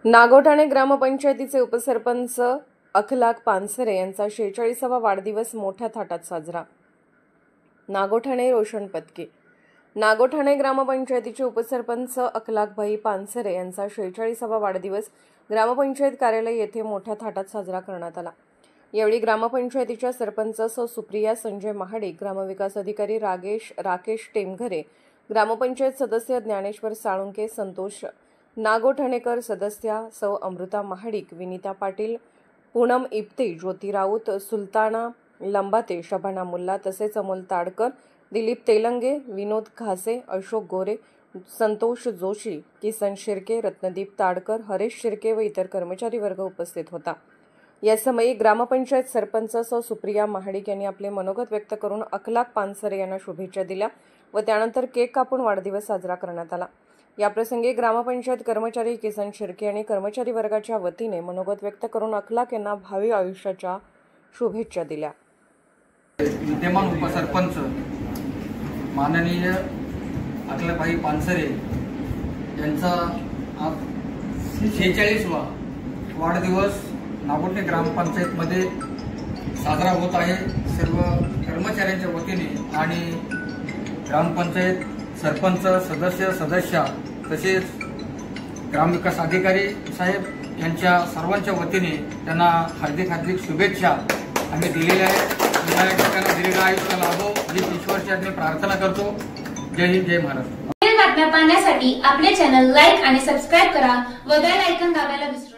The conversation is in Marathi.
नागोठाणे ग्रामपंचायतीचे उपसरपंच अखलाक पानसरे यांचा 46वा वाढदिवस मोठ्या थाटात साजरा। नागोठाणे रोशन पत्की। नागोठाणे ग्रामपंचायतीचे उपसरपंच अखलाकभाई पानसरे यांचा 46वा वाढदिवस ग्रामपंचायत कार्यालय येथे मोठ्या थाटात साजरा करण्यात आला। यावेळी ग्रामपंचायतीच्या सरपंच सुप्रिया संजय महाडिक, ग्रामविकास अधिकारी राकेश टेमघरे, ग्रामपंचायत सदस्य ज्ञानेश्वर साळुंके, संतोष नागोठाणेकर, सदस्या सौ अमृता महाडिक, विनीता पाटील, पूनम इप्ते, ज्योती राऊत, सुलताना लंबाते, शबाना मुल्ला तसेच अमोल ताडकर, दिलीप तेलंगे, विनोद घासे, अशोक गोरे, संतोष जोशी, किसन शिर्के, रत्नदीप ताडकर, हरेश शिर्के व इतर कर्मचारी वर्ग उपस्थित होता। या समयी ग्रामपंचायत सरपंच सौ सुप्रिया महाडिक यांनी आपले मनोगत व्यक्त करून अखलाक पानसरे यांना शुभेच्छा दिल्या व त्यानंतर केक कापून वाढदिवस साजरा करण्यात आला। याप्रसंगी ग्रामपंचायत कर्मचारी किसन शिर्के यांनी कर्मचारी वर्गाच्या वतीने मनोगत व्यक्त करून अखलाक यांना भावी आयुष्याच्या शुभेच्छा दिल्या। विद्यमान उपसरपंच माननीय अखलाकभाई पानसरे यांचा आज 46वा वाढदिवस नागोठाणे ग्रामपंचायतमध्ये साजरा होत आहे। सर्व कर्मचाऱ्यांच्या वतीने आणि ग्रामपंचायत सरपंच, सदस्या तसेच ग्रामविकास अधिकारी साहेब यांच्या सर्वांच्या वतीने त्यांना हार्दिक शुभेच्छा आम्ही दिलेल्या आहेत। त्यांना दीर्घ आयुष्य लाभो ही ईश्वरचरणी प्रार्थना करतो। जय हिंद, जय महाराष्ट्र। बातम्या पाहण्यासाठी आपले चॅनल लाईक आणि सबस्क्राईब करा व बेल आयकॉन दाबायला विसरू नका।